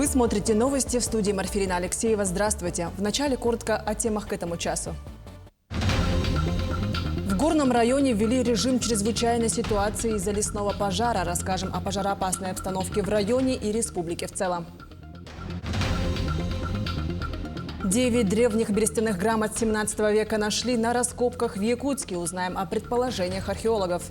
Вы смотрите новости в студии Марфирина Алексеева. Здравствуйте. Вначале коротко о темах к этому часу. В Горном районе ввели режим чрезвычайной ситуации из-за лесного пожара. Расскажем о пожароопасной обстановке в районе и республике в целом. 9 древних берестяных грамот 17 века нашли на раскопках в Якутске. Узнаем о предположениях археологов.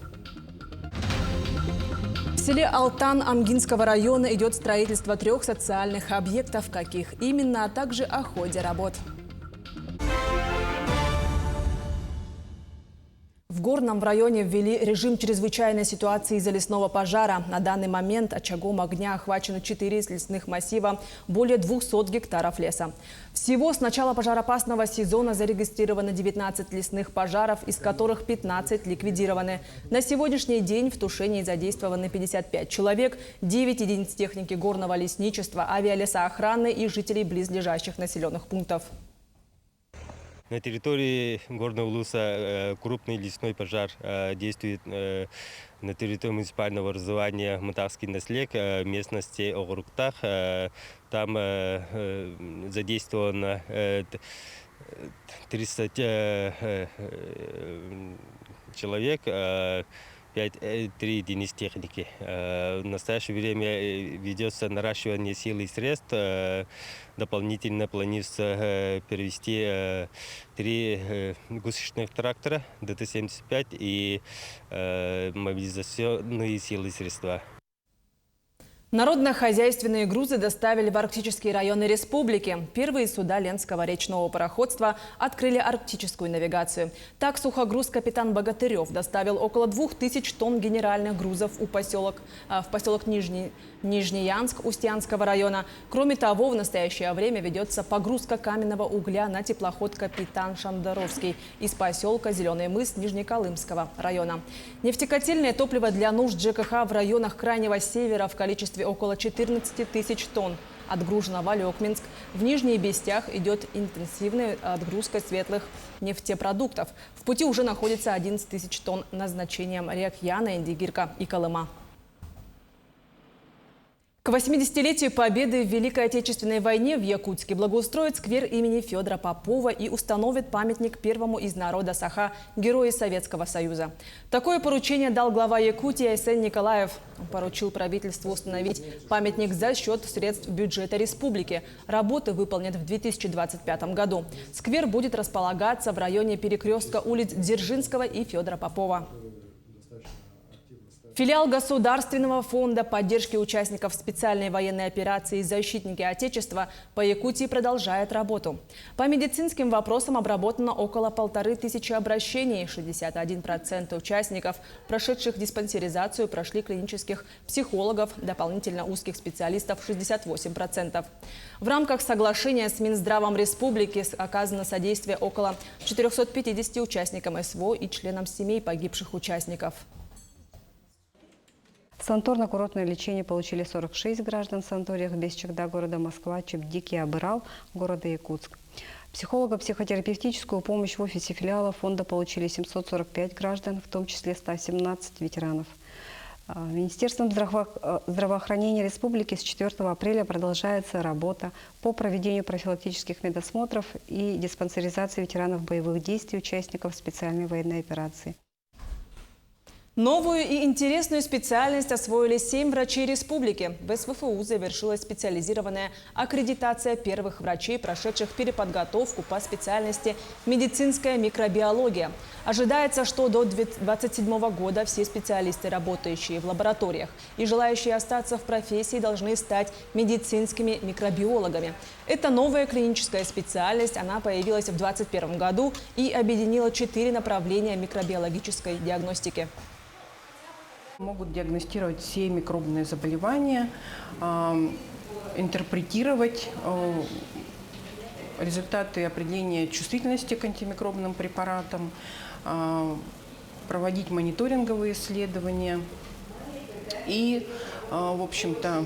В селе Алтан Амгинского района идет строительство 3 социальных объектов. Каких именно, а также о ходе работ. В Горном районе ввели режим чрезвычайной ситуации из-за лесного пожара. На данный момент очагом огня охвачено 4 лесных массива, более 200 гектаров леса. Всего с начала пожароопасного сезона зарегистрировано 19 лесных пожаров, из которых 15 ликвидированы. На сегодняшний день в тушении задействованы 55 человек, 9 единиц техники горного лесничества, авиалесоохраны и жителей близлежащих населенных пунктов. На территории Горного Улуса крупный лесной пожар действует на территории муниципального образования Матавский наследник, местности Огуруктах. Там задействовано 300 человек, 3 единиц техники. В настоящее время ведется наращивание сил и средств. Дополнительно планируется перевести 3 гусеничных трактора ДТ-75 и мобилизационные силы и средства. Народно-хозяйственные грузы доставили в арктические районы республики. Первые суда Ленского речного пароходства открыли арктическую навигацию. Так, сухогруз «Капитан Богатырев» доставил около 2000 тонн генеральных грузов в поселок Нижнеянск Устьянского района. Кроме того, в настоящее время ведется погрузка каменного угля на теплоход «Капитан Шандаровский» из поселка Зеленый мыс Нижнеколымского района. Нефтекотельное топливо для нужд ЖКХ в районах Крайнего Севера в количестве около 14 тысяч тонн отгружено в Алекминск. В Нижней Бестях идет интенсивная отгрузка светлых нефтепродуктов. В пути уже находится 11 тысяч тонн назначением рек Яна, Индигирка и Колыма. К 80-летию Победы в Великой Отечественной войне в Якутске благоустроят сквер имени Федора Попова и установят памятник первому из народа Саха, герою Советского Союза. Такое поручение дал глава Якутии Айсен Николаев. Он поручил правительству установить памятник за счет средств бюджета республики. Работы выполнят в 2025 году. Сквер будет располагаться в районе перекрестка улиц Дзержинского и Федора Попова. Филиал Государственного фонда поддержки участников специальной военной операции «Защитники Отечества» по Якутии продолжает работу. По медицинским вопросам обработано около 1500 обращений. 61% участников, прошедших диспансеризацию, прошли клинических психологов, дополнительно узких специалистов 68%. В рамках соглашения с Минздравом республики оказано содействие около 450 участникам СВО и членам семей погибших участников. Санаторно-курортное лечение получили 46 граждан в санаториях Бесчегда города Москва, Чебдик и Абырал города Якутск. Психолого-психотерапевтическую помощь в офисе филиала фонда получили 745 граждан, в том числе 117 ветеранов. Министерством здравоохранения республики с 4 апреля продолжается работа по проведению профилактических медосмотров и диспансеризации ветеранов боевых действий, участников специальной военной операции. Новую и интересную специальность освоили 7 врачей республики. В СВФУ завершилась специализированная аккредитация первых врачей, прошедших переподготовку по специальности медицинская микробиология. Ожидается, что до 2027 года все специалисты, работающие в лабораториях и желающие остаться в профессии, должны стать медицинскими микробиологами. Это новая клиническая специальность. Она появилась в 2021 году и объединила 4 направления микробиологической диагностики. Могут диагностировать все микробные заболевания, интерпретировать результаты определения чувствительности к антимикробным препаратам, проводить мониторинговые исследования и, в общем-то,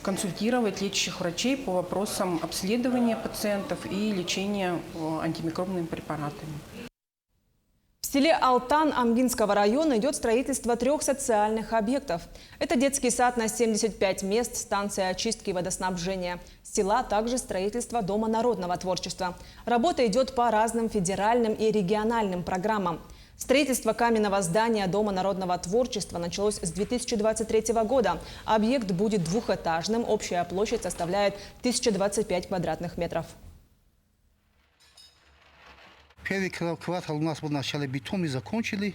консультировать лечащих врачей по вопросам обследования пациентов и лечения антимикробными препаратами. В селе Алтан Амгинского района идет строительство 3 социальных объектов. Это детский сад на 75 мест, станция очистки и водоснабжения. Села, также строительство Дома народного творчества. Работа идет по разным федеральным и региональным программам. Строительство каменного здания Дома народного творчества началось с 2023 года. Объект будет двухэтажным, общая площадь составляет 1025 квадратных метров. Первый квартал у нас был в начале бетон, мы закончили.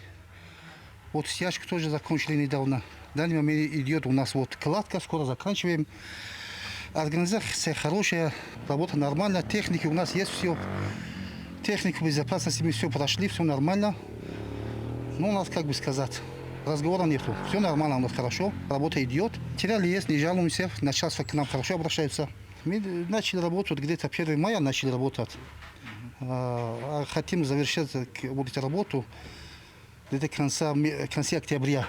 Вот стяжку тоже закончили недавно. В данный момент идет у нас вот кладка, скоро заканчиваем. Организация хорошая, работа нормальная, техники у нас есть все. Технику безопасности мы все прошли, все нормально. Ну, у нас, как бы сказать, разговора нету. Все нормально у нас, хорошо, работа идет. Материалы есть, не жалуемся, начальство к нам хорошо обращается. Мы начали работать, где-то 1 мая начали работать. Хотим завершить вот эту работу до конца октября.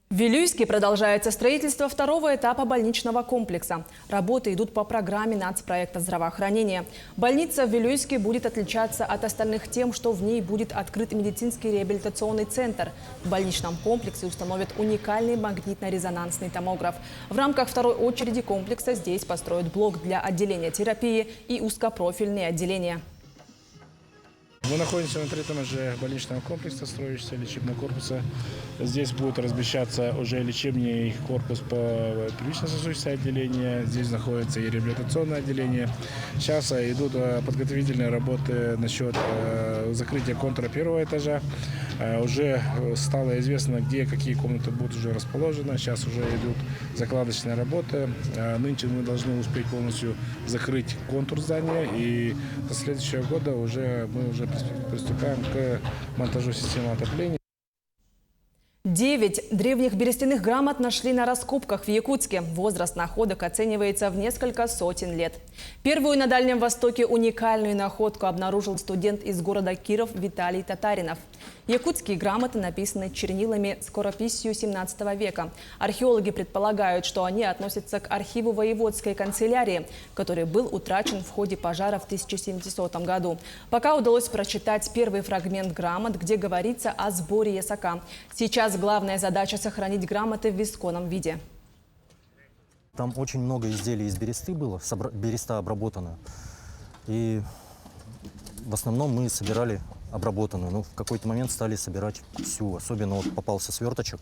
В Вилюйске продолжается строительство 2-го этапа больничного комплекса. Работы идут по программе нацпроекта здравоохранения. Больница в Вилюйске будет отличаться от остальных тем, что в ней будет открыт медицинский реабилитационный центр. В больничном комплексе установят уникальный магнитно-резонансный томограф. В рамках 2-й очереди комплекса здесь построят блок для отделения терапии и узкопрофильные отделения. Мы находимся на 3-м этаже больничного комплекса, строящегося лечебного корпуса. Здесь будет размещаться уже лечебный корпус по первично-сосудистому отделению. Здесь находится и реабилитационное отделение. Сейчас идут подготовительные работы насчет закрытия контура 1-го этажа. Уже стало известно, где какие комнаты будут уже расположены. Сейчас уже идут закладочные работы. Нынче мы должны успеть полностью закрыть контур здания. И до следующего года мы уже приступаем к монтажу системы отопления. 9 древних берестяных грамот нашли на раскопках в Якутске. Возраст находок оценивается в несколько сотен лет. Первую на Дальнем Востоке уникальную находку обнаружил студент из города Киров Виталий Татаринов. Якутские грамоты написаны чернилами скорописью 17 века. Археологи предполагают, что они относятся к архиву воеводской канцелярии, который был утрачен в ходе пожара в 1700 году. Пока удалось прочитать первый фрагмент грамот, где говорится о сборе ясака. Сейчас главная задача – сохранить грамоты в исконном виде. Там очень много изделий из бересты было, береста обработана. И в основном мы собирали обработанную. Но в какой-то момент стали собирать всю. Особенно вот попался сверточек.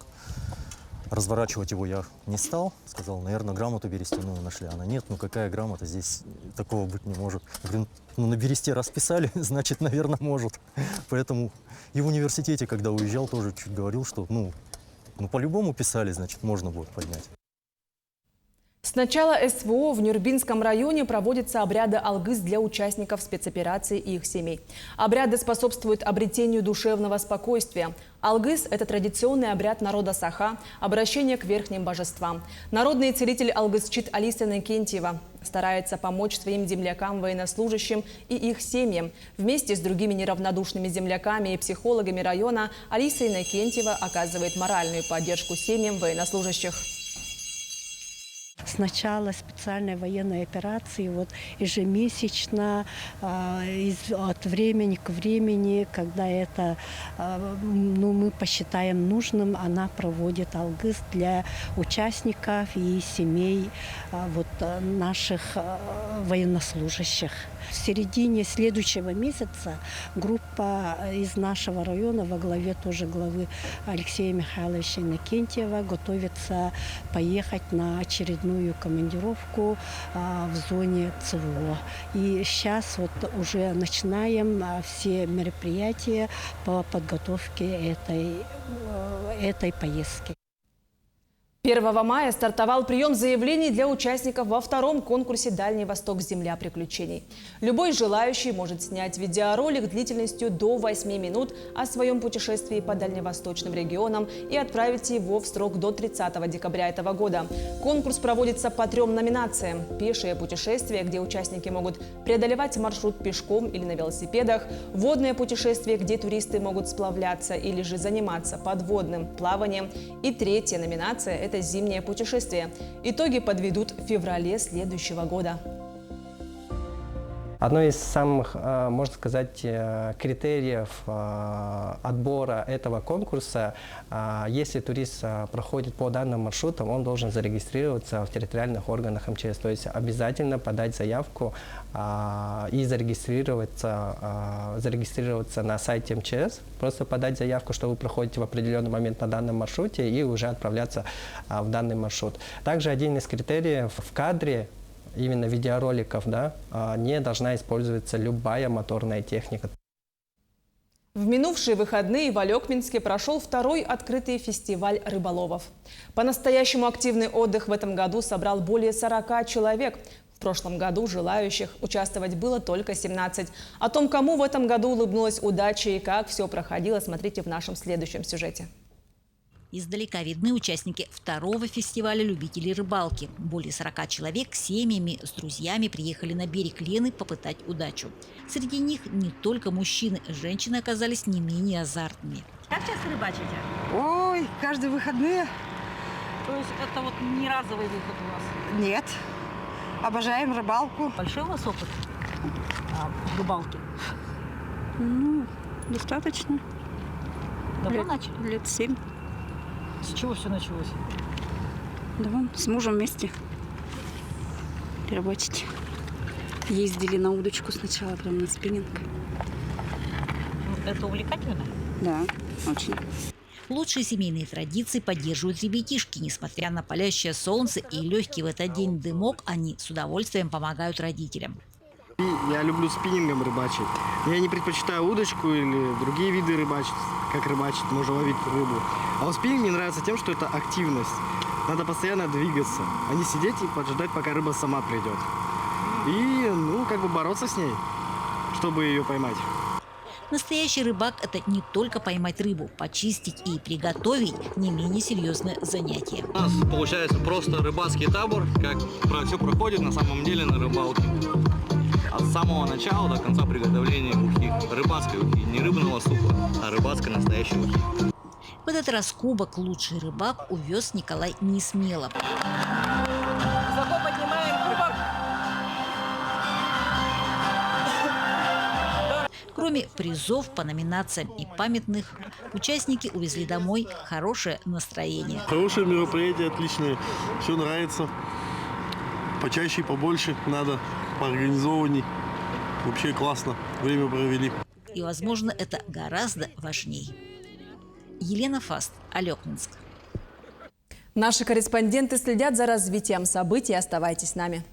Разворачивать его я не стал. Сказал, наверное, грамоту берестяную нашли. Она нет, ну какая грамота, здесь такого быть не может. Говорю, ну на бересте расписали, значит, наверное, может. Поэтому и в университете, когда уезжал, тоже чуть говорил, что ну по-любому писали, значит, можно будет поднять. С начала СВО в Нюрбинском районе проводятся обряды алгыс для участников спецоперации и их семей. Обряды способствуют обретению душевного спокойствия. Алгыс – это традиционный обряд народа Саха, обращение к верхним божествам. Народный целитель алгысчит Алиса Иннокентьева старается помочь своим землякам-военнослужащим и их семьям. Вместе с другими неравнодушными земляками и психологами района Алиса Иннокентьева оказывает моральную поддержку семьям военнослужащих. С начала специальной военной операции вот ежемесячно, от времени к времени, когда это мы посчитаем нужным, она проводит алгыс для участников и семей наших военнослужащих. В середине следующего месяца группа из нашего района во главе тоже главы Алексея Михайловича Иннокентьева готовится поехать на очередную командировку в зоне ЦВО. И сейчас уже начинаем все мероприятия по подготовке этой поездки. 1 мая стартовал прием заявлений для участников во 2-м конкурсе «Дальний Восток. Земля приключений». Любой желающий может снять видеоролик длительностью до 8 минут о своем путешествии по дальневосточным регионам и отправить его в срок до 30 декабря этого года. Конкурс проводится по 3 номинациям. Пешее путешествие, где участники могут преодолевать маршрут пешком или на велосипедах. Водное путешествие, где туристы могут сплавляться или же заниматься подводным плаванием. И 3-я номинация – это зимнее путешествие. Итоги подведут в феврале следующего года. Одно из самых, можно сказать, критериев отбора этого конкурса, если турист проходит по данным маршрутам, он должен зарегистрироваться в территориальных органах МЧС. То есть обязательно подать заявку и зарегистрироваться на сайте МЧС, просто подать заявку, что вы проходите в определенный момент на данном маршруте и уже отправляться в данный маршрут. Также один из критериев в кадре, именно видеороликов, да, не должна использоваться любая моторная техника. В минувшие выходные в Алекминске прошел второй открытый фестиваль рыболовов. По-настоящему активный отдых в этом году собрал более 40 человек. В прошлом году желающих участвовать было только 17. О том, кому в этом году улыбнулась удача и как все проходило, смотрите в нашем следующем сюжете. Издалека видны участники второго фестиваля любителей рыбалки. Более 40 человек с семьями, с друзьями приехали на берег Лены попытать удачу. Среди них не только мужчины, женщины оказались не менее азартными. Как часто рыбачите? Ой, каждые выходные. То есть это вот не разовый выход у вас? Нет. Обожаем рыбалку. Большой у вас опыт рыбалки? Ну, достаточно. Давно начали? Лет 7. С чего все началось? Да вон, с мужем вместе рыбачить. Ездили на удочку сначала, прям на спиннинг. Это увлекательно? Да, очень. Лучшие семейные традиции поддерживают ребятишки. Несмотря на палящее солнце и легкий в этот день дымок, они с удовольствием помогают родителям. Я люблю спиннингом рыбачить. Я не предпочитаю удочку или другие виды рыбачить, как рыбачить, можно ловить рыбу. А вот спиннинг мне нравится тем, что это активность. Надо постоянно двигаться, а не сидеть и поджидать, пока рыба сама придет. И, как бы бороться с ней, чтобы ее поймать. Настоящий рыбак – это не только поймать рыбу, почистить и приготовить – не менее серьезное занятие. У нас получается просто рыбацкий табор, как все проходит на самом деле на рыбалке. От самого начала до конца приготовления ухи. Рыбацкой ухи, не рыбного супа, а рыбацкой настоящей ухи. В этот раз кубок «Лучший рыбак» увез Николай Несмелов. Высоко поднимаем кубок. Кроме призов по номинациям и памятных, участники увезли домой хорошее настроение. Хорошее мероприятие, отличное. Все нравится. Почаще, побольше надо, поорганизованней. Вообще классно. Время провели. И, возможно, это гораздо важнее. Елена Фаст, Алекминск. Наши корреспонденты следят за развитием событий. Оставайтесь с нами.